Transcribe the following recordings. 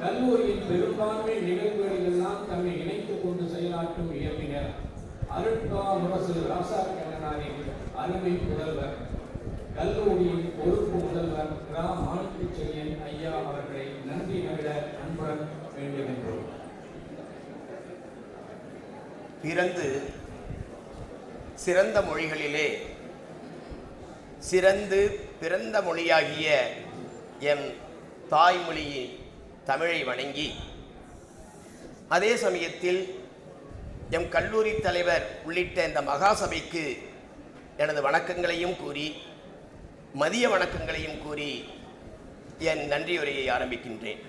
கல்லூரியின் பெரும்பான்மை நிகழ்வுகளிலெல்லாம் தம்மை இணைத்துக் கொண்டு செயலாற்றும் இயக்குனர் அருட்கா முரசு ராசா கண்ணனாரின் அருமை புதல்வர், கல்லூரியின் பொறுப்பு முதல்வர் ரா மாணிக்க செல்யன் ஐயா அவர்களை நன்றி நவிட அன்புடன் வேண்டுகின்றோம். பிறந்து சிறந்த மொழிகளிலே சிறந்து பிறந்த மொழியாகிய என் தாய்மொழியின் தமிழை வணங்கி, அதே சமயத்தில் எம் கல்லூரி தலைவர் உள்ளிட்ட இந்த மகாசபைக்கு எனது வணக்கங்களையும் கூறி, மதிய வணக்கங்களையும் கூறி என் நன்றியுரையை ஆரம்பிக்கின்றேன்.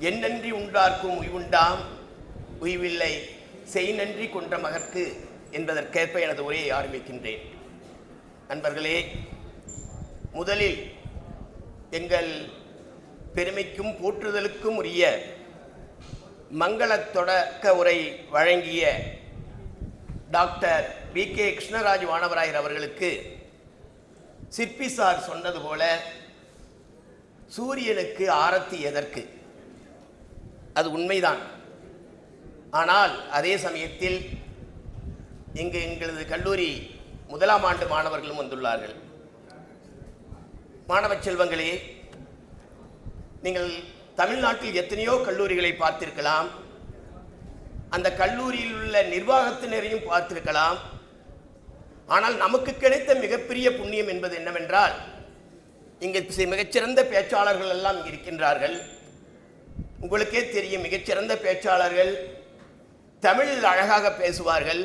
என் நன்றி உண்டார்க்கும் உய்வுண்டாம், உய்வில்லை செய் நன்றி கொன்ற மகற்கு என்பதற்கேற்ப எனது உரையை ஆரம்பிக்கின்றேன். நண்பர்களே, முதலில் எங்கள் பெருமைக்கும் போற்றுதலுக்கும் உரிய மங்கள தொடக்க உரை வழங்கிய டாக்டர் வி.கே. கிருஷ்ணராஜ் வானவராயர் அவர்களுக்கு சிற்பி சார் சொன்னது போல, சூரியனுக்கு ஆரத்தி எதற்கு? அது உண்மைதான். ஆனால் அதே சமயத்தில் இங்கு எங்களது கல்லூரி முதலாம் ஆண்டு மாணவர்களும் வந்துள்ளார்கள். மாணவ செல்வங்களே, நீங்கள் தமிழ்நாட்டில் எத்தனையோ கல்லூரிகளை பார்த்திருக்கலாம், அந்த கல்லூரியில் உள்ள நிர்வாகத்தினரையும் பார்த்திருக்கலாம். ஆனால் நமக்கு கிடைத்த மிகப்பெரிய புண்ணியம் என்பது என்னவென்றால், இங்கு மிகச்சிறந்த பேச்சாளர்கள் எல்லாம் இங்கு இருக்கின்றார்கள். உங்களுக்கே தெரியும், மிகச்சிறந்த பேச்சாளர்கள் தமிழில் அழகாக பேசுவார்கள்,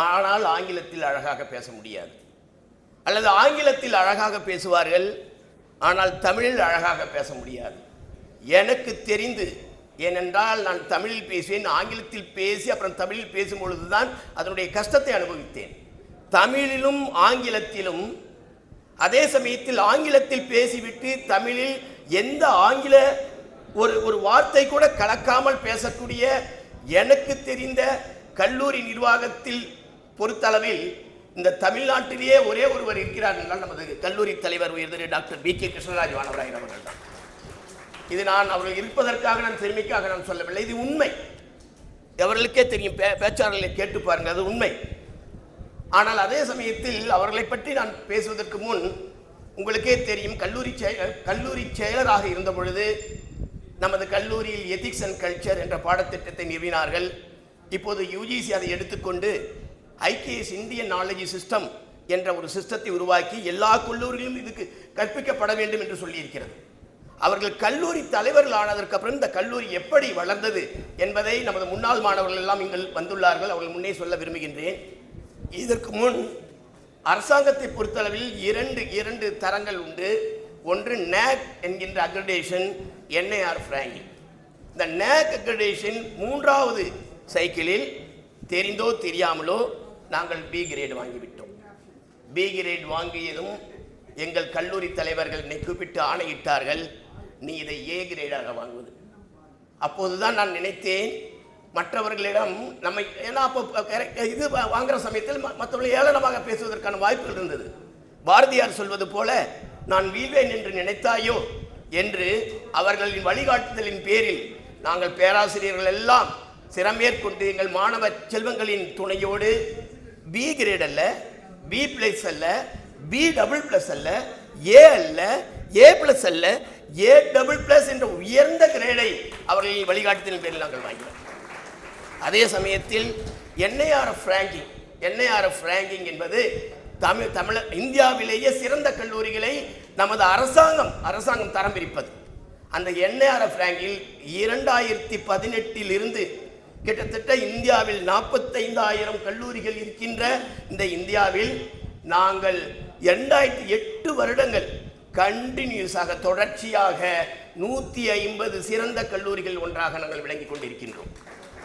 ஆனால் ஆங்கிலத்தில் அழகாக பேச முடியாது. அல்லது ஆங்கிலத்தில் அழகாக பேசுவார்கள், ஆனால் தமிழில் அழகாக பேச முடியாது. எனக்கு தெரிந்து, ஏனென்றால் நான் தமிழில் பேசுவேன், ஆங்கிலத்தில் பேசி அப்புறம் தமிழில் பேசும் பொழுது தான் அதனுடைய கஷ்டத்தை அனுபவித்தேன். தமிழிலும் ஆங்கிலத்திலும், அதே சமயத்தில் ஆங்கிலத்தில் பேசிவிட்டு தமிழில் எந்த ஆங்கில ஒரு வார்த்தை கூட கலக்காமல் பேசக்கூடிய எனக்கு தெரிந்த கல்லூரி நிர்வாகத்தில் பொறுத்தளவில் இந்த தமிழ்நாட்டிலேயே ஒரே ஒருவர் இருக்கிறார் என்றால் நமது கல்லூரி தலைவர் உயர்திரு டாக்டர் வி.கே. கிருஷ்ணராஜ் வானவராயர் அவர்கள் தான். இது நான் அவர்கள் இருப்பதற்காக, நான் பெருமைக்காக நான் சொல்லவில்லை, இது உண்மை. அவர்களுக்கே தெரியும், பேச்சாளர்களை கேட்டு பாருங்கள், அது உண்மை. ஆனால் அதே சமயத்தில் அவர்களை பற்றி நான் பேசுவதற்கு முன் உங்களுக்கே தெரியும், கல்லூரி செயலராக இருந்த பொழுது நமது கல்லூரியில் எத்திக்ஸ் அண்ட் கல்ச்சர் என்ற பாடத்திட்டத்தை நிறுவினார்கள். இப்போது யுஜிசி அதை எடுத்துக்கொண்டு ஐகேஎஸ் இந்தியன் நாலேஜ் சிஸ்டம் என்ற ஒரு சிஸ்டத்தை உருவாக்கி எல்லா கல்லூரிகளிலும் இதுக்கு கற்பிக்கப்பட வேண்டும் என்று சொல்லியிருக்கிறது. அவர்கள் கல்லூரி தலைவர்கள் ஆனதற்கு அப்புறம் இந்த கல்லூரி எப்படி வளர்ந்தது என்பதை நமது முன்னாள் மாணவர்கள் எல்லாம் இங்கு வந்துள்ளார்கள், அவர்கள் முன்னே சொல்ல விரும்புகின்றேன். இதற்கு முன் அரசாங்கத்தை பொறுத்தளவில் இரண்டு தரங்கள் உண்டு. ஒன்று நேக் என்கின்ற அக்ரெடிடேஷன், என்ஐஆர் ஃப்ராங்கிங். இந்த நேக் அக்ரெடிடேஷன் 3வது சைக்கிளில் தெரிந்தோ தெரியாமலோ நாங்கள் பி கிரேடு வாங்கிவிட்டோம். பி கிரேட் வாங்கியதும் எங்கள் கல்லூரி தலைவர்கள் என்னை கூப்பிட்டு ஆணையிட்டார்கள், நீ இதை ஏ கிரேடாக வாங்குவது. அப்போதுதான் நான் நினைத்தேன், மற்றவர்களிடம் நம்மை, ஏன்னா அப்போ இது வாங்குகிற சமயத்தில் மற்றவர்கள் ஏளனமாக பேசுவதற்கான வாய்ப்புகள் இருந்தது. பாரதியார் சொல்வது போல, நான் வீழ்வேன் என்று நினைத்தாயோ என்று அவர்களின் வழிகாட்டுதலின் பேரில் நாங்கள் பேராசிரியர்கள் எல்லாம் சிரமேற்கொண்டு எங்கள் மாணவ செல்வங்களின் துணையோடு பி கிரேட் அல்ல, பி பிளஸ் அல்ல, பி டபுள் பிளஸ் அல்ல, ஏ அல்ல, ஏ பிளஸ் அல்ல, ஏ டபுள் பிளஸ் என்ற உயர்ந்த கிரேடை அவர்களின் வழிகாட்டுதலின் பேரில் நாங்கள் வாங்கினோம். அதே சமயத்தில் என்ஐஆர்எஃப் ரேங்கிங் என்பது இந்தியாவிலேயே சிறந்த கல்லூரிகளை நமது அரசாங்கம் தரம் பிரிப்பது. அந்த என்ஐஆர்எஃப் ரேங்கில் 2018 இருந்து கிட்டத்தட்ட இந்தியாவில் 45,000 கல்லூரிகள் இருக்கின்ற இந்த இந்தியாவில் நாங்கள் 2008 வருடங்கள் கண்டினியூஸாக தொடர்ச்சியாக 150 சிறந்த கல்லூரிகள் ஒன்றாக நாங்கள் விளங்கிக் கொண்டிருக்கின்றோம்.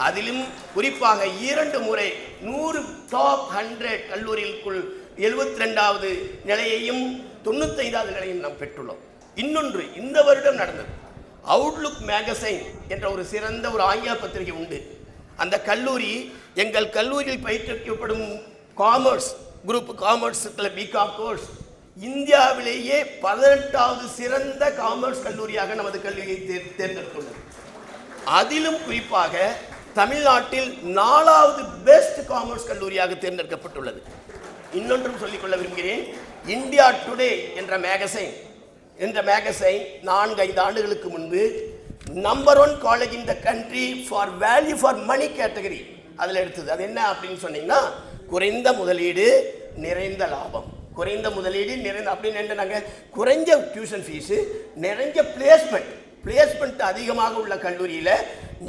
அதிலும் குறிப்பாக 2 முறை 100 டாப் 100 கல்லூரிகளுக்குள் 72வது நிலையையும் 95வது நிலையும் நாம் பெற்றுள்ளோம். இன்னொன்று இந்த வருடம் நடந்தது. அவுட்லுக் மேகசைன் என்ற ஒரு சிறந்த ஒரு ஆங்கில பத்திரிகை உண்டு. அந்த கல்லூரி எங்கள் கல்லூரியில் பயிற்றுவிக்கப்படும் commerce group, commerce B Com course இந்தியாவிலேயே 18வது சிறந்த காமர்ஸ் கல்லூரியாக நமது கல்லூரியை தேர்ந்தெடுத்துள்ளது. அதிலும் குறிப்பாக தமிழ்நாட்டில் 4வது பெஸ்ட் காமர்ஸ் கல்லூரியாக தேர்ந்தெடுக்கப்பட்டுள்ளது. இன்னொன்றும் சொல்லிக்கொள்ள விரும்புகிறேன். இந்தியா டுடே என்ற மேகசைன் 4-5 ஆண்டுகளுக்கு முன்பு number 1 college in the country for value for money category அதில் எடுத்தது. அது என்ன அப்படின்னு சொன்னீங்கன்னா, குறைந்த முதலீடு நிறைந்த லாபம். குறைந்த முதலீடு நிறைந்த அப்படின்னு என்னன்னாங்க, குறைஞ்ச டியூஷன் ஃபீஸு, நிறைஞ்ச பிளேஸ்மெண்ட் அதிகமாக உள்ள கல்லூரியில்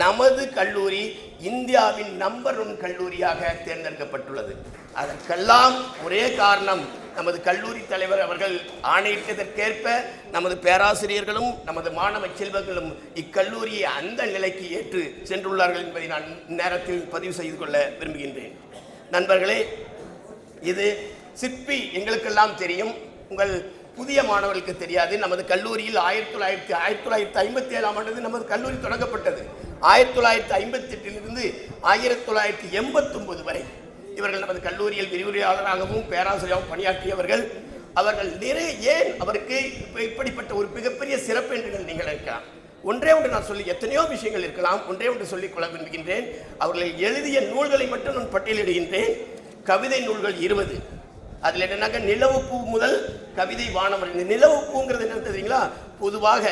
நமது கல்லூரி இந்தியாவின் நம்பர் 1 கல்லூரியாக தேர்ந்தெடுக்கப்பட்டுள்ளது. அதற்கெல்லாம் ஒரே காரணம், நமது கல்லூரி தலைவர் அவர்கள் ஆணையிட்டதற்கேற்ப நமது பேராசிரியர்களும் நமது மாணவ செல்வங்களும் இக்கல்லூரியை அந்த நிலைக்கு ஏற்று சென்றுள்ளார்கள் என்பதை நான் நேரத்தில் பதிவு செய்து கொள்ள விரும்புகின்றேன். நண்பர்களே, இது சிற்பி எங்களுக்கெல்லாம் தெரியும், உங்கள் புதிய மாணவர்களுக்கு தெரியாது. நமது கல்லூரியில் 1957ஆம் ஆண்டு நமது கல்லூரி தொடங்கப்பட்டது. 1958 1989 வரை இவர்கள் நமது கல்லூரியில் விரிவுரையாளராகவும் பேராசிரியராகவும் பணியாற்றியவர்கள். அவர்கள் ஏன் அவருக்கு இப்படிப்பட்ட ஒரு மிகப்பெரிய சிறப்பு என்று நீங்கள் இருக்கலாம். ஒன்றே ஒன்று நான் சொல்லி, எத்தனையோ விஷயங்கள் இருக்கலாம், ஒன்றே ஒன்று சொல்லிக்கொள்ள விரும்புகின்றேன். அவர்கள் எழுதிய நூல்களை மட்டும் நான் பட்டியலிடுகின்றேன். கவிதை நூல்கள் 20. அதில் என்னன்னாக்க, நிலவுப்பூ முதல் கவிதை வானம். நிலவுப்பூங்கிறது என்ன தெரியுங்களா? பொதுவாக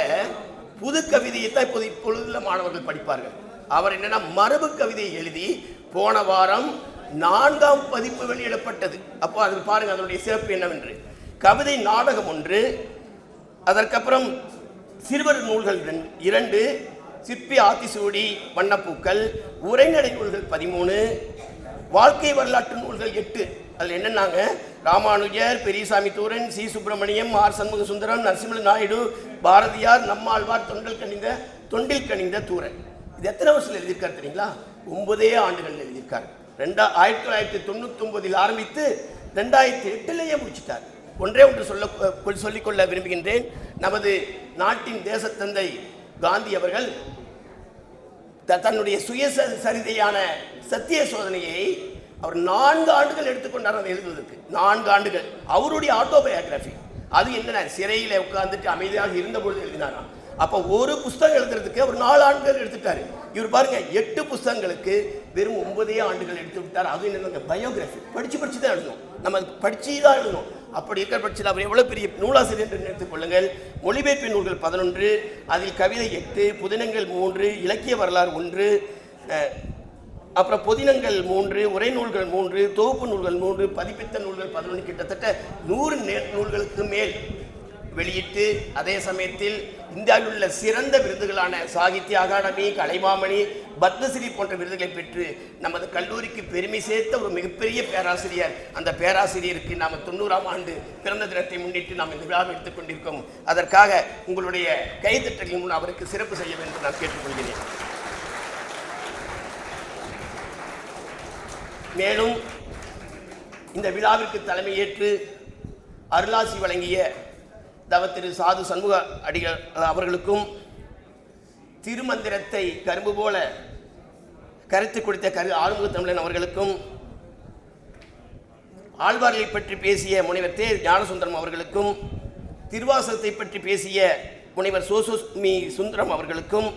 புது கவிதையை தான் இப்பொழுதுள்ள மாணவர்கள் படிப்பார்கள். அவர் என்னன்னா, மரபு கவிதையை எழுதி போன வாரம் 4ஆம் பதிப்பு வெளியிடப்பட்டது. அப்போ அதில் பாருங்க அதனுடைய சிறப்பு என்னவென்று. கவிதை நாடகம் 1, அதற்கப்புறம் சிறுவர் நூல்கள் 2, சிற்பி ஆத்திசூடி வண்ணப்பூக்கள், உரைநடை நூல்கள் 13, வாழ்க்கை வரலாற்று நூல்கள் 8. அதில் என்னன்னாங்க, ராமானுஜர், பெரியசாமி தூரன், சி சுப்பிரமணியம், ஆர் சண்முக சுந்தரம், நரசிம்ம நாயுடு, பாரதியார், நம்மாழ்வார், தொண்டில் கனிந்த தூரன். இது எத்தனை வருஷத்தில் எழுதியிருக்காரு தெரியுங்களா? 9 ஆண்டுகள் எழுதியிருக்காரு. 1999 ஆரம்பித்து 2008 முடிச்சிட்டார். ஒன்றே ஒன்று சொல்லிக்கொள்ள விரும்புகின்றேன். நமது நாட்டின் தேசத்தந்தை காந்தி அவர்கள் தன்னுடைய சுயசரிதையான சத்திய சோதனையை அவர் 4 ஆண்டுகள் எடுத்துக்கொண்டார் அதை எழுதுவதற்கு. 4 ஆண்டுகள். அவருடைய ஆட்டோபயோகிராஃபி. அது என்னென்ன, சிறையில் உட்கார்ந்துட்டு அமைதியாக இருந்தபொழுது எழுதினாராம். அப்போ ஒரு புஸ்தகம் எழுதுறதுக்கு அவர் 4 ஆண்டுகள் எடுத்துட்டாரு. இவர் பாருங்க, 8 புஸ்தகங்களுக்கு வெறும் 9 ஆண்டுகள் எடுத்து விட்டார். அது என்ன, பயோகிராஃபி. படிச்சு தான் எழுதணும், நம்ம படிச்சு தான் எழுதணும். அப்படி இருக்கிற பட்சத்தில் அவர் எவ்வளோ பெரிய நூலாசிரியர் என்று நினைத்துக் கொள்ளுங்கள். மொழிபெயர்ப்பு நூல்கள் 11, அதில் கவிதை 8, புதினங்கள் 3, இலக்கிய வரலாறு 1, அப்புறம் புதினங்கள் 3, உரை நூல்கள் 3, தொகுப்பு நூல்கள் 3, பதிப்பித்த நூல்கள் 11, கிட்டத்தட்ட 100 நூல்களுக்கு மேல் வெளியிட்டு, அதே சமயத்தில் இந்தியாவில் உள்ள சிறந்த விருதுகளான சாகித்ய அகாடமி, கலைமாமணி, பத்மஸ்ரீ போன்ற விருதுகளை பெற்று நமது கல்லூரிக்கு பெருமை சேர்த்த ஒரு மிகப்பெரிய பேராசிரியர். அந்த பேராசிரியருக்கு நாம் 90ஆம் ஆண்டு பிறந்த தினத்தை முன்னிட்டு நாம் இந்த விழாவை எடுத்துக் கொண்டிருக்கோம். அதற்காக உங்களுடைய கைதட்டலின் முன் அவருக்கு சிறப்பு செய்ய வேண்டும் நான் கேட்டுக்கொள்கிறேன். மேலும் இந்த விழாவிற்கு தலைமையேற்று அருளாசி வழங்கிய திரு சாது சண்முக அடிகள் அவர்களுக்கும், திருமந்திரத்தை கரும்பு போல கருத்து கொடுத்த ஆறுமுக தமிழன் அவர்களுக்கும், ஆழ்வார்களை பற்றி பேசிய முனைவர் தே ஞானசுந்தரம் அவர்களுக்கும், திருவாசகத்தை பற்றி பேசிய முனைவர் சோசுமி சுந்தரம் அவர்களுக்கும்,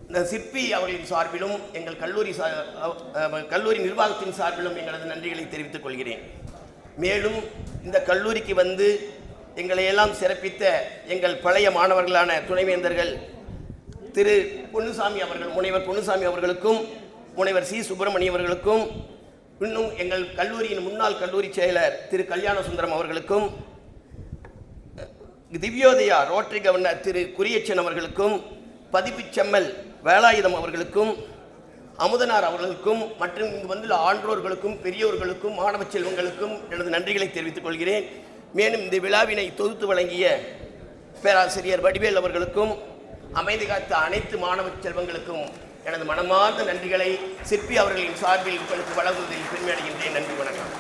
இந்த சிற்பி அவர்களின் சார்பிலும் எங்கள் கல்லூரி நிர்வாகத்தின் சார்பிலும் எங்களது நன்றிகளை தெரிவித்துக் கொள்கிறேன். மேலும் இந்த கல்லூரிக்கு வந்து எங்களை எல்லாம் சிறப்பித்த எங்கள் பழைய மாணவர்களான துணைவேந்தர்கள் திரு பொன்னுசாமி அவர்கள், முனைவர் பொன்னுசாமி அவர்களுக்கும், முனைவர் சி சுப்பிரமணியம் அவர்களுக்கும், இன்னும் எங்கள் கல்லூரியின் முன்னாள் கல்லூரி செயலர் திரு கல்யாண சுந்தரம் அவர்களுக்கும், திவ்யோதயா ரோட்டரி கவர்னர் திரு குரியச்சன் அவர்களுக்கும், பதிப்பு செம்மல் வேலாயுதம் அவர்களுக்கும், அமுதனார் அவர்களுக்கும், மற்றும் இங்கு வந்துள்ள ஆன்றோர்களுக்கும், பெரியோர்களுக்கும், மாணவ செல்வங்களுக்கும் எனது நன்றிகளை தெரிவித்துக் கொள்கிறேன். மேலும் இந்த விழாவினை தொகுத்து வழங்கிய பேராசிரியர் வடிவேல் அவர்களுக்கும், அமைதி காத்த அனைத்து மாணவ செல்வங்களுக்கும் எனது மனமார்ந்த நன்றிகளை சிற்பி அவர்களின் சார்பில் உங்களுக்கு வழங்குவதில் பெருமை அடைகின்றேன். நன்றி, வணக்கம்.